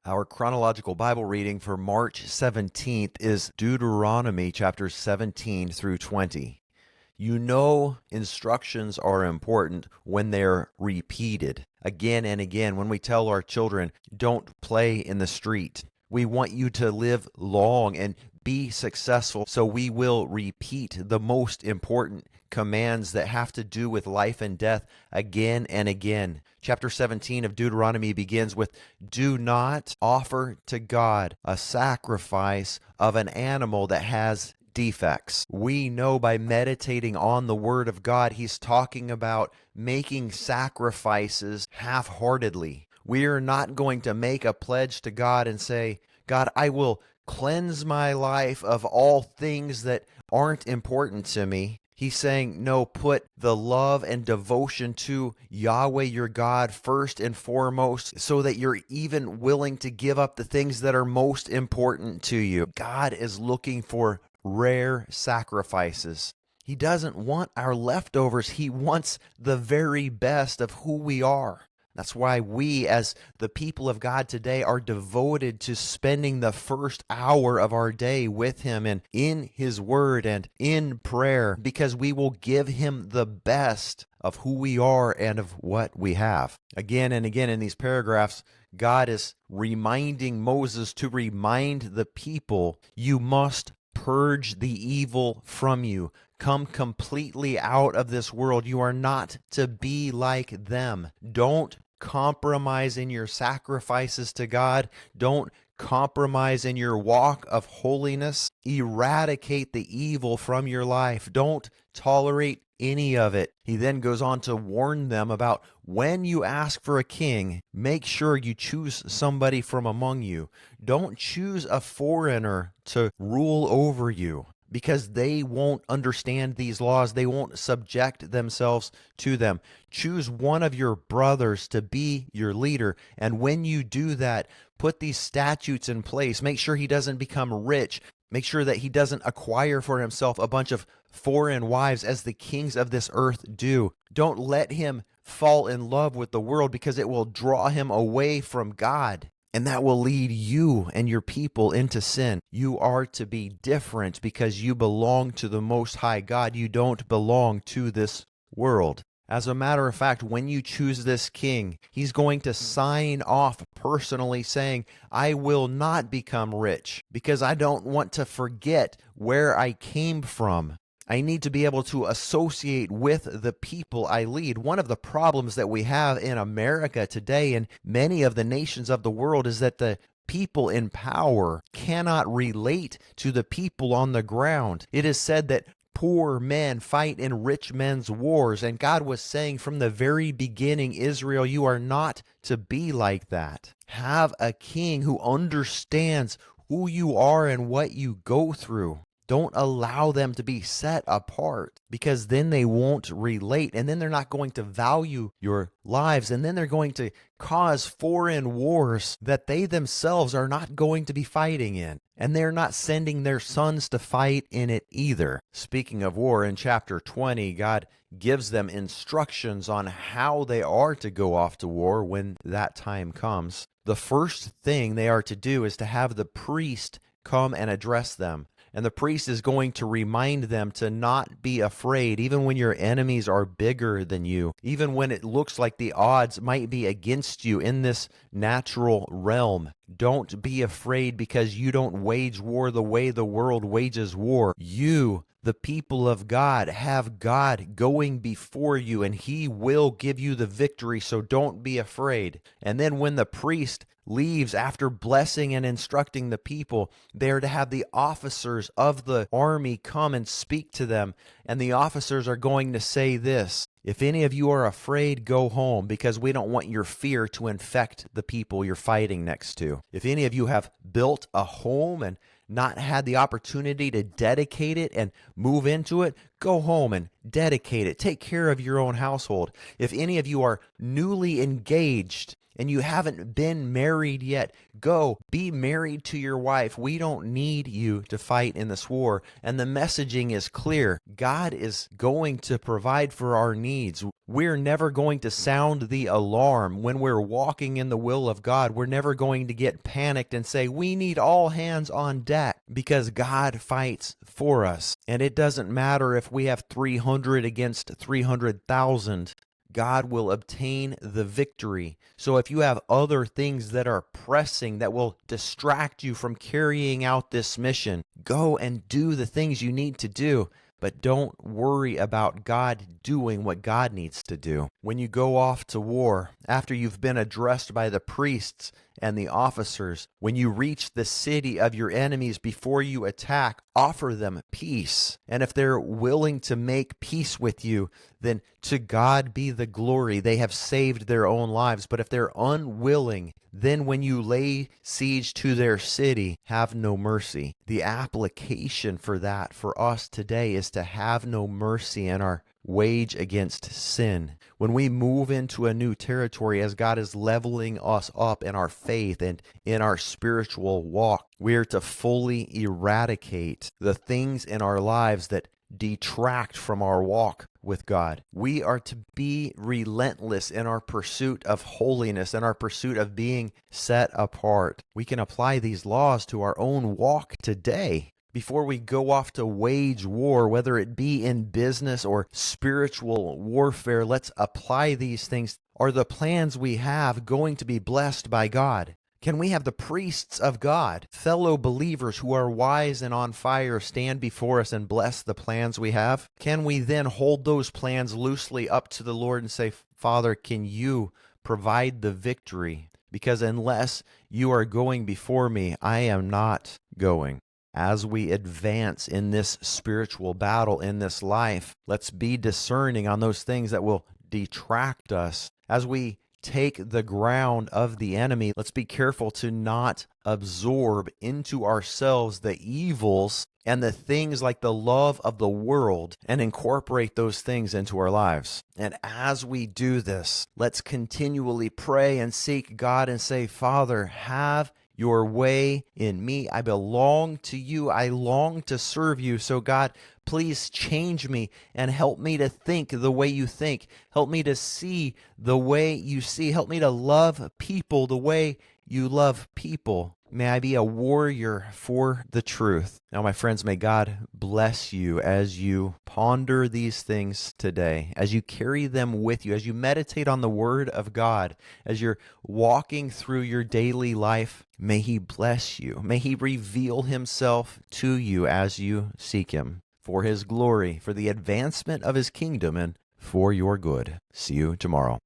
Our chronological Bible reading for March 17th is Deuteronomy chapters 17 through 20. You know, instructions are important when they're repeated again and again. When we tell our children, don't play in the street, we want you to live long and be successful. So we will repeat the most important commands that have to do with life and death again and again. Chapter 17 of Deuteronomy begins with, do not offer to God a sacrifice of an animal that has defects. We know by meditating on the Word of God, he's talking about making sacrifices half-heartedly. We are not going to make a pledge to God and say, God, I will cleanse my life of all things that aren't important to me. He's saying, no, put the love and devotion to Yahweh your God first and foremost, so that you're even willing to give up the things that are most important to you. God is looking for rare sacrifices. He doesn't want our leftovers. He wants the very best of who we are. That's why we, as the people of God today, are devoted to spending the first hour of our day with Him and in His Word and in prayer, because we will give Him the best of who we are and of what we have. Again and again in these paragraphs, God is reminding Moses to remind the people, you must purge the evil from you. Come completely out of this world. You are not to be like them. Don't compromise in your sacrifices to God. Don't compromise in your walk of holiness. Eradicate the evil from your life. Don't tolerate any of it. He then goes on to warn them about when you ask for a king, make sure you choose somebody from among you. Don't choose a foreigner to rule over you, because they won't understand these laws. They won't subject themselves to them. Choose one of your brothers to be your leader. And when you do that, put these statutes in place. Make sure he doesn't become rich. Make sure that he doesn't acquire for himself a bunch of foreign wives as the kings of this earth do. Don't let him fall in love with the world, because it will draw him away from God. And that will lead you and your people into sin. You are to be different because you belong to the Most High God. You don't belong to this world. As a matter of fact, when you choose this king, he's going to sign off personally saying, I will not become rich because I don't want to forget where I came from. I need to be able to associate with the people I lead. One of the problems that we have in America today and many of the nations of the world is that the people in power cannot relate to the people on the ground. It is said that poor men fight in rich men's wars, and God was saying from the very beginning, Israel, you are not to be like that. Have a king who understands who you are and what you go through. Don't allow them to be set apart, because then they won't relate, and then they're not going to value your lives, and then they're going to cause foreign wars that they themselves are not going to be fighting in, and they're not sending their sons to fight in it either. Speaking of war, in chapter 20, God gives them instructions on how they are to go off to war when that time comes. The first thing they are to do is to have the priest come and address them. And the priest is going to remind them to not be afraid, even when your enemies are bigger than you, even when it looks like the odds might be against you in this natural realm. Don't be afraid, because you don't wage war the way the world wages war. You, the people of God, have God going before you, and he will give you the victory, so don't be afraid. And then when the priest leaves after blessing and instructing the people, they are to have the officers of the army come and speak to them. And the officers are going to say this: if any of you are afraid, go home, because we don't want your fear to infect the people you're fighting next to. If any of you have built a home and not had the opportunity to dedicate it and move into it, go home and dedicate it. Take care of your own household. If any of you are newly engaged and you haven't been married yet, go be married to your wife. We don't need you to fight in this war. And the messaging is clear. God is going to provide for our needs. We're never going to sound the alarm when we're walking in the will of God. We're never going to get panicked and say, we need all hands on deck, because God fights for us. And it doesn't matter if we have 300 against 300,000. God will obtain the victory. So if you have other things that are pressing that will distract you from carrying out this mission, go and do the things you need to do. But don't worry about God doing what God needs to do. When you go off to war, after you've been addressed by the priests and the officers, when you reach the city of your enemies before you attack, offer them peace. And if they're willing to make peace with you, then to God be the glory. They have saved their own lives. But if they're unwilling, then when you lay siege to their city, have no mercy. The application for that for us today is to have no mercy in our wage against sin. When we move into a new territory, as God is leveling us up in our faith and in our spiritual walk, we are to fully eradicate the things in our lives that detract from our walk with God. We are to be relentless in our pursuit of holiness and our pursuit of being set apart. We can apply these laws to our own walk today. Before we go off to wage war, whether it be in business or spiritual warfare, let's apply these things. Are the plans we have going to be blessed by God? Can we have the priests of God, fellow believers who are wise and on fire, stand before us and bless the plans we have? Can we then hold those plans loosely up to the Lord and say, Father, can you provide the victory? Because unless you are going before me, I am not going. As we advance in this spiritual battle in this life, let's be discerning on those things that will detract us. As we take the ground of the enemy, let's be careful to not absorb into ourselves the evils and the things like the love of the world and incorporate those things into our lives. And as we do this, let's continually pray and seek God and say, Father, have your way in me. I belong to you. I long to serve you. So God, please change me and help me to think the way you think. Help me to see the way you see. Help me to love people the way you love people. May I be a warrior for the truth. Now, my friends, may God bless you as you ponder these things today, as you carry them with you, as you meditate on the Word of God, as you're walking through your daily life. May He bless you. May He reveal Himself to you as you seek Him for His glory, for the advancement of His kingdom, and for your good. See you tomorrow.